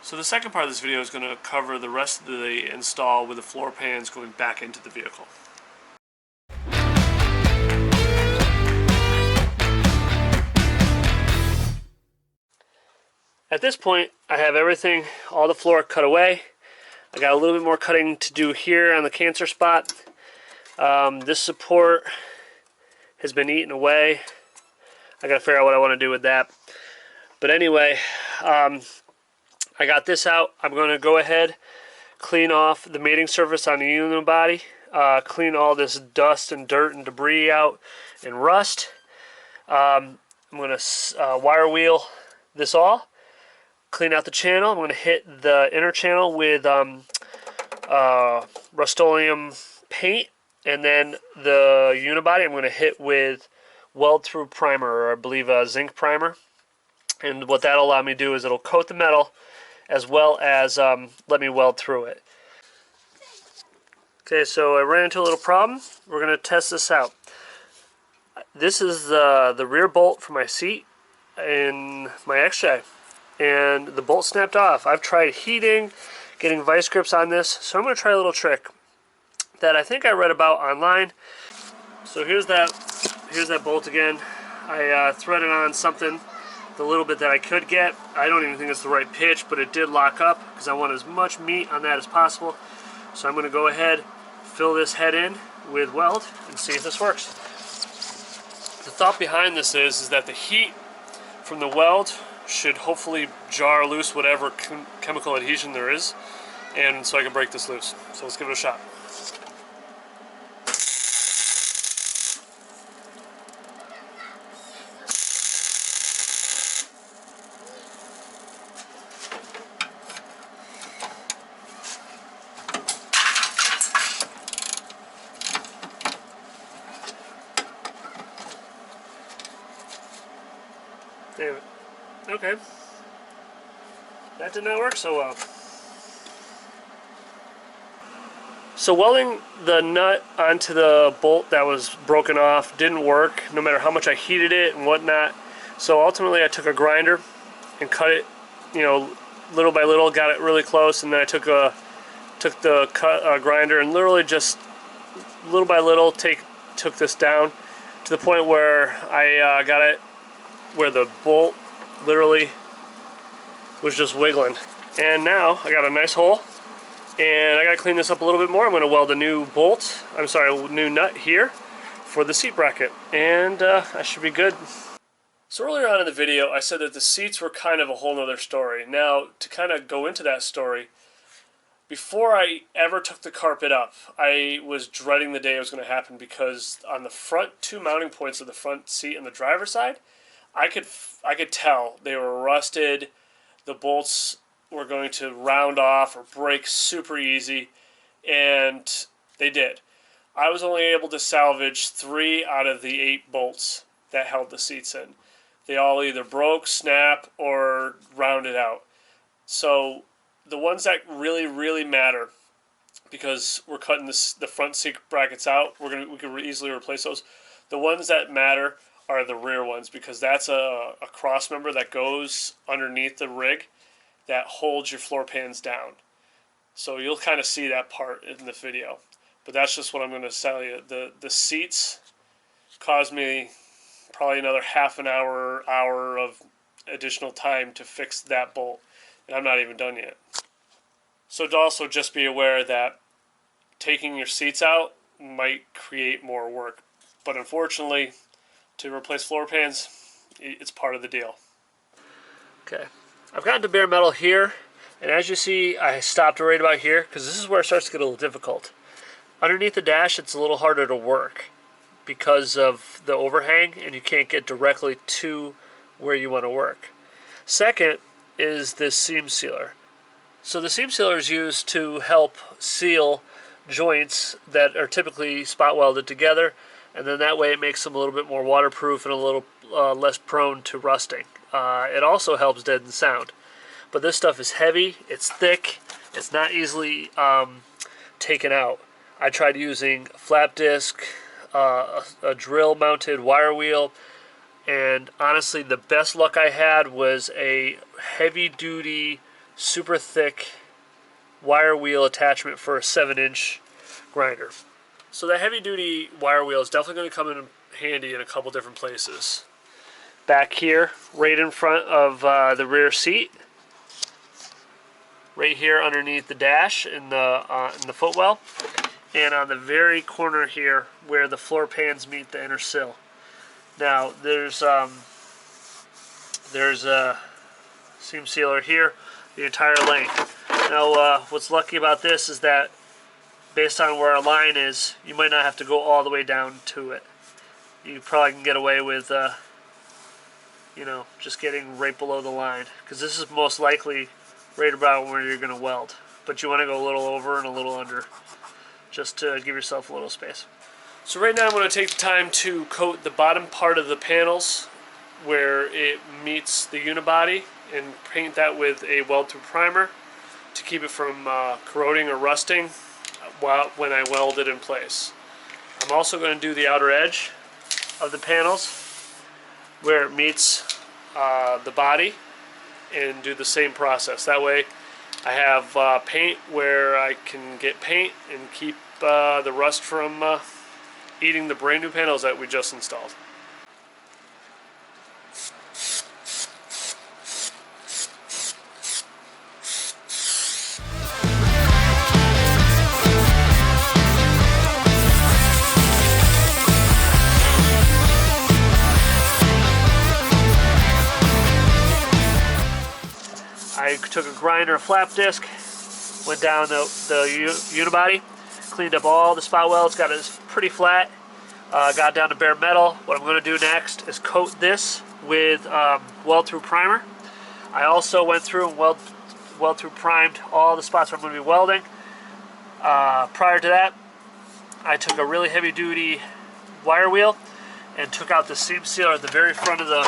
So the second part of this video is going to cover the rest of the install with the floor pans going back into the vehicle. At this point, I have everything, all the floor cut away. I got a little bit more cutting to do here on the cancer spot. This support has been eaten away. I got to figure out what I want to do with that. But anyway, I got this out. I'm going to go ahead, clean off the mating surface on the unibody, clean all this dust and dirt and debris out and rust. I'm going to wire wheel this all, clean out the channel. I'm going to hit the inner channel with Rust-Oleum paint, and then the unibody I'm going to hit with weld-through primer, or I believe a zinc primer. And what that'll allow me to do is it'll coat the metal as well as let me weld through it. Okay, so I ran into a little problem. We're going to test this out. This is the rear bolt for my seat in my XJ, and the bolt snapped off. I've tried heating, getting vice grips on this, so I'm going to try a little trick that I think I read about online. So here's that bolt again. I threaded on something, the little bit that I could get. I don't even think it's the right pitch, but it did lock up because I want as much meat on that as possible. So I'm going to go ahead, fill this head in with weld, and see if this works. The thought behind this is that the heat from the weld should hopefully jar loose whatever chemical adhesion there is, and so I can break this loose. So let's give it a shot. Damn it. Okay. That did not work so well. So welding the nut onto the bolt that was broken off didn't work, no matter how much I heated it and whatnot. So ultimately I took a grinder and cut it, little by little, got it really close, and then I took the grinder and literally just little by little took this down to the point where I got it where the bolt literally was just wiggling. And now I got a nice hole, and I gotta clean this up a little bit more. I'm gonna weld a new new nut here for the seat bracket, and I should be good. So earlier on in the video, I said that the seats were kind of a whole nother story. Now, to kind of go into that story, before I ever took the carpet up, I was dreading the day it was going to happen, because on the front two mounting points of the front seat and the driver's side, I could tell they were rusted. The bolts were going to round off or break super easy, and they did. I was only able to salvage 3 out of the 8 bolts that held the seats in. They all either broke, snapped, or rounded out. So the ones that really, really matter, because we're cutting the front seat brackets out, we can easily replace those. The ones that matter are the rear ones, because that's a cross member that goes underneath the rig that holds your floor pans down. So you'll kind of see that part in the video. But that's just what I'm going to tell you. The seats caused me probably another half an hour of additional time to fix that bolt. And I'm not even done yet. So to also just be aware that taking your seats out might create more work. But unfortunately, to replace floor pans, it's part of the deal. Okay, I've gotten to bare metal here, and as you see, I stopped right about here, because this is where it starts to get a little difficult. Underneath the dash, it's a little harder to work because of the overhang, and you can't get directly to where you want to work. Second is this seam sealer. So the seam sealer is used to help seal joints that are typically spot welded together, and then that way it makes them a little bit more waterproof and a little less prone to rusting. It also helps deaden sound. But this stuff is heavy, it's thick, it's not easily taken out. I tried using flap disc, a drill mounted wire wheel, and honestly the best luck I had was a heavy duty super thick wire wheel attachment for a 7-inch grinder. So that heavy duty wire wheel is definitely going to come in handy in a couple different places. Back here, right in front of the rear seat, right here underneath the dash in the footwell, and on the very corner here where the floor pans meet the inner sill. Now there's a seam sealer here the entire length. Now what's lucky about this is that based on where our line is, you might not have to go all the way down to it. You probably can get away with you know, just getting right below the line, because this is most likely right about where you're going to weld. But you want to go a little over and a little under, just to give yourself a little space. So right now I'm going to take the time to coat the bottom part of the panels where it meets the unibody and paint that with a weld-through primer to keep it from corroding or rusting when I weld it in place. I'm also going to do the outer edge of the panels where it meets the body and do the same process. That way I have paint where I can get paint and keep the rust from eating the brand new panels that we just installed. I took a grinder, a flap disc, went down the unibody, cleaned up all the spot welds, got it pretty flat, got down to bare metal. What I'm going to do next is coat this with weld-through primer. I also went through and weld-through primed all the spots where I'm going to be welding. Prior to that, I took a really heavy-duty wire wheel and took out the seam sealer at the very front of the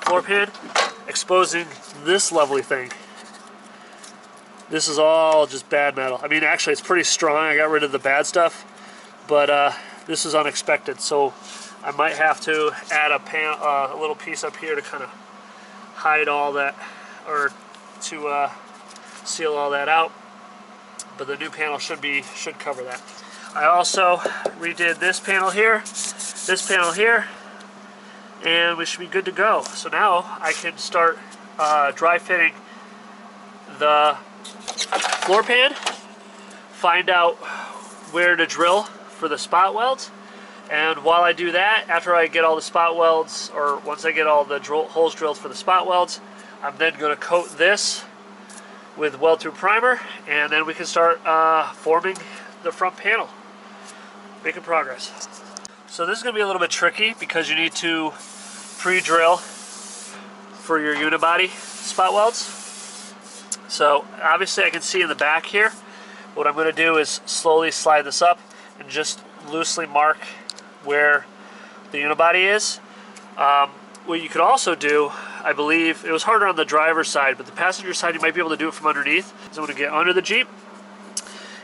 floor pan, exposing this lovely thing. This is all just bad metal. I mean, actually, it's pretty strong. I got rid of the bad stuff, but this is unexpected. So I might have to add a little piece up here to kind of hide all that, or to seal all that out. But the new panel should cover that. I also redid this panel here, and we should be good to go. So now I can start dry fitting the floor pan, find out where to drill for the spot welds, and while I do that, after I get all the spot welds, or once I get all the holes drilled for the spot welds, I'm then going to coat this with weld-through primer, and then we can start forming the front panel, making progress. So this is going to be a little bit tricky because you need to pre-drill for your unibody spot welds. So obviously I can see in the back here. What I'm going to do is slowly slide this up and just loosely mark where the unibody is. What you could also do, I believe, it was harder on the driver's side, but the passenger side you might be able to do it from underneath. So I'm going to get under the Jeep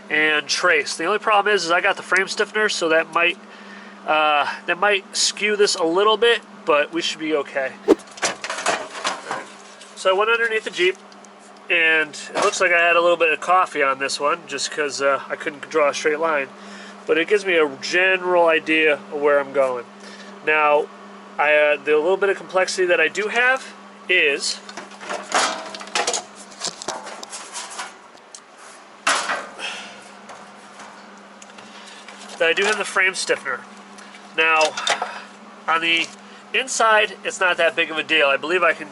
and trace. The only problem is I got the frame stiffener, so that might skew this a little bit, but we should be okay. So I went underneath the Jeep, and it looks like I had a little bit of coffee on this one just because I couldn't draw a straight line, but it gives me a general idea of where I'm going. Now the little bit of complexity that I do have is that I do have the frame stiffener. Now on the inside it's not that big of a deal. I believe I can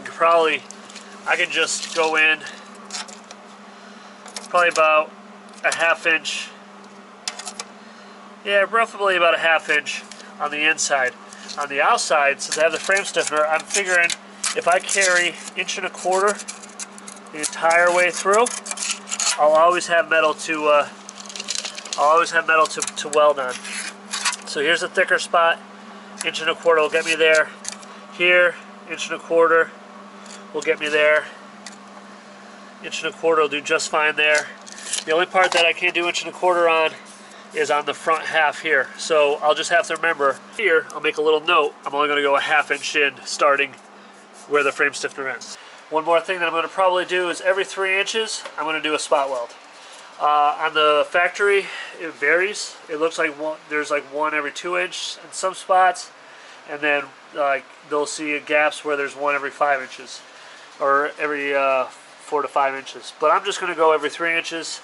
just go in probably about a ½ inch. Yeah, roughly about a ½ inch on the inside. On the outside, since I have the frame stiffener, I'm figuring if I carry 1¼ inch the entire way through, I'll always have metal to weld on. So here's a thicker spot. 1¼ inch will get me there. Here, 1¼ inch will get me there. 1¼ inch will do just fine there. The only part that I can't do 1¼ inch on is on the front half here. So I'll just have to remember here, I'll make a little note, I'm only going to go a ½ inch in starting where the frame stiffener ends. One more thing that I'm going to probably do is every 3 inches, I'm going to do a spot weld. On the factory, it varies. It looks like there's like 1 every 2 inch in some spots, and then like they'll see gaps where there's 1 every 5 inches, or every 4 to 5 inches. But I'm just going to go every 3 inches,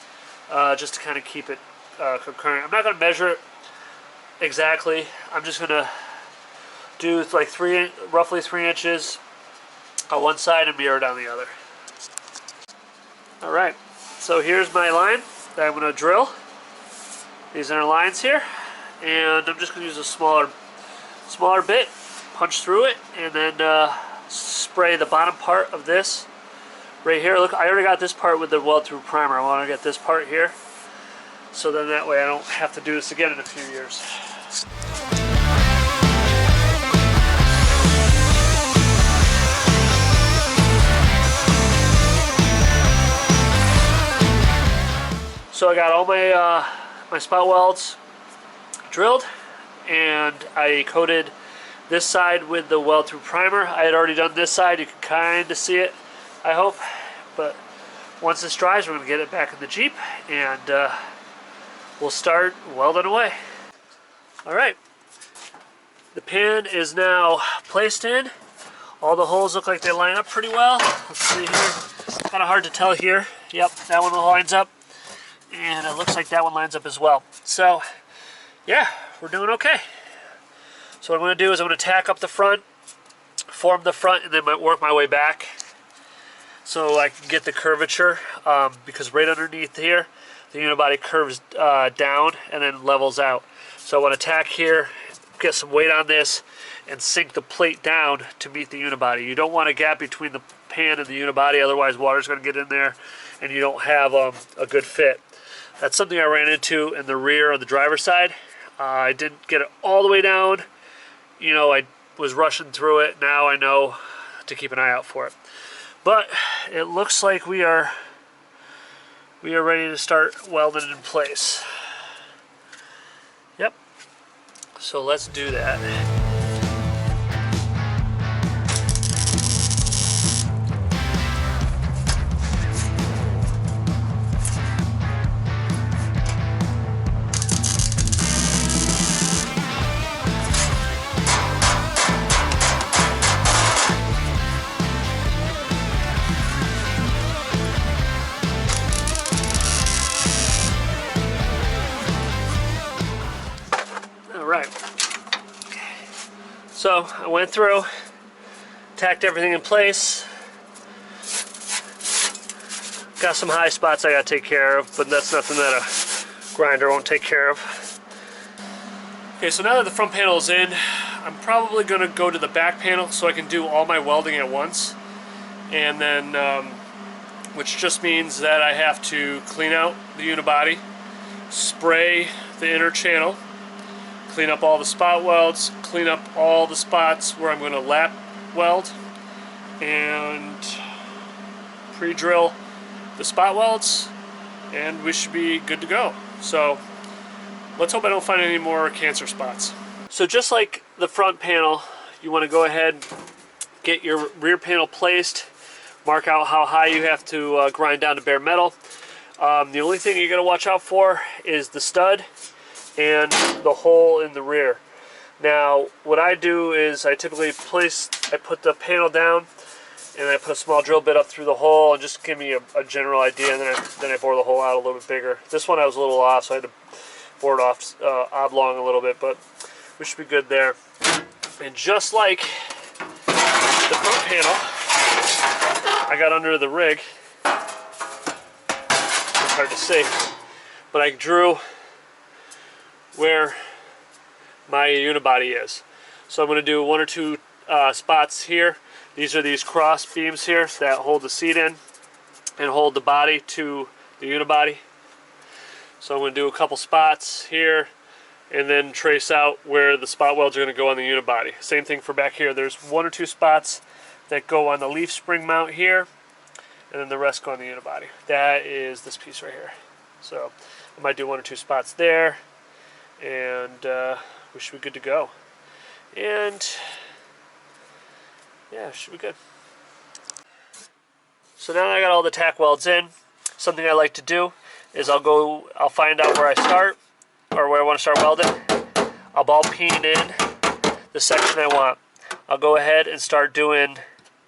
just to kind of keep it concurrent. I'm not going to measure it exactly. I'm just going to do like roughly 3 inches on one side and mirror it on the other. All right. So here's my line that I'm going to drill. These are lines here, and I'm just going to use a smaller bit, punch through it, and then spray the bottom part of this right here. Look, I already got this part with the weld through primer. I want to get this part here, so then that way I don't have to do this again in a few years. So I got all my spot welds drilled, and I coated this side with the weld through primer. I had already done this side. You can kind of see it, I hope. But once this dries, we're going to get it back in the Jeep, and we'll start welding away. All right. The pan is now placed in. All the holes look like they line up pretty well. Let's see here. Kind of hard to tell here. Yep, that one lines up. And it looks like that one lines up as well. So, yeah, we're doing okay. So what I'm going to do is I'm going to tack up the front, form the front, and then work my way back so I can get the curvature, because right underneath here, the unibody curves down and then levels out. So I want to tack here, get some weight on this, and sink the plate down to meet the unibody. You don't want a gap between the pan and the unibody, otherwise water's going to get in there and you don't have a good fit. That's something I ran into in the rear on the driver's side. I didn't get it all the way down. You know, I was rushing through it. Now I know to keep an eye out for it. But it looks like we are ready to start welding in place. Yep. So let's do that. So I went through, tacked everything in place. Got some high spots I gotta take care of, but that's nothing that a grinder won't take care of. Okay, so now that the front panel is in, I'm probably gonna go to the back panel so I can do all my welding at once. And then, which just means that I have to clean out the unibody, spray the inner channel, clean up all the spot welds, clean up all the spots where I'm going to lap weld, and pre-drill the spot welds, and we should be good to go. So let's hope I don't find any more cancer spots. So just like the front panel, you want to go ahead, get your rear panel placed, mark out how high you have to grind down to bare metal. The only thing you got to watch out for is the stud and the hole in the rear. Now what I do is I typically put the panel down and I put a small drill bit up through the hole and just give me a general idea, and then I bore the hole out a little bit bigger. This one I was a little off, so I had to bore it off oblong a little bit, but we should be good there. And just like the front panel, I got under the rig. It's hard to see, but I drew where my unibody is. So I'm going to do 1 or 2 spots here. These are these cross beams here that hold the seat in and hold the body to the unibody. So I'm going to do a couple spots here and then trace out where the spot welds are going to go on the unibody. Same thing for back here. There's 1 or 2 spots that go on the leaf spring mount here, and then the rest go on the unibody. That is this piece right here. So I might do 1 or 2 spots there, and we should be good to go. And yeah, should be good. So now that I got all the tack welds in, something I like to do is I'll find out where I start, or where I want to start welding. I'll ball peen in the section I want. I'll go ahead and start doing,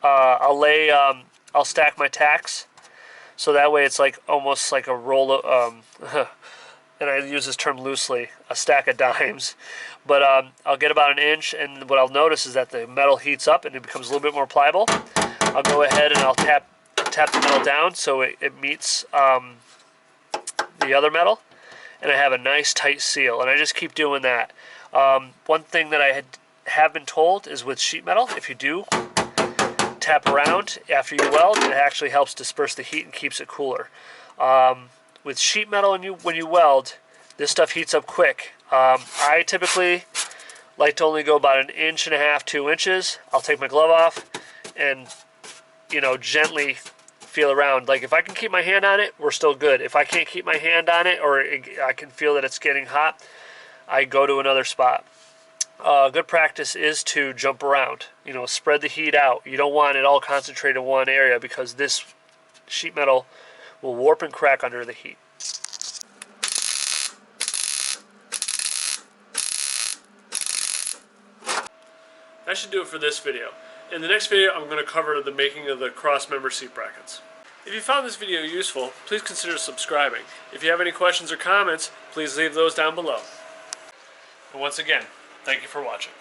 I'll stack my tacks, so that way it's like almost like a roll of, and I use this term loosely, a stack of dimes. But I'll get about an inch, and what I'll notice is that the metal heats up and it becomes a little bit more pliable. I'll go ahead and I'll tap the metal down so it meets the other metal, and I have a nice tight seal, and I just keep doing that. One thing that I have been told is with sheet metal, if you do tap around after you weld, it actually helps disperse the heat and keeps it cooler. With sheet metal, when you weld, this stuff heats up quick. I typically like to only go about 1.5 inches, 2 inches. I'll take my glove off and, you know, gently feel around. Like if I can keep my hand on it, we're still good. If I can't keep my hand on it, or I can feel that it's getting hot, I go to another spot. Good practice is to jump around. You know, spread the heat out. You don't want it all concentrated in one area, because this sheet metal will warp and crack under the heat. That should do it for this video. In the next video, I'm going to cover the making of the cross-member seat brackets. If you found this video useful, please consider subscribing. If you have any questions or comments, please leave those down below. And once again, thank you for watching.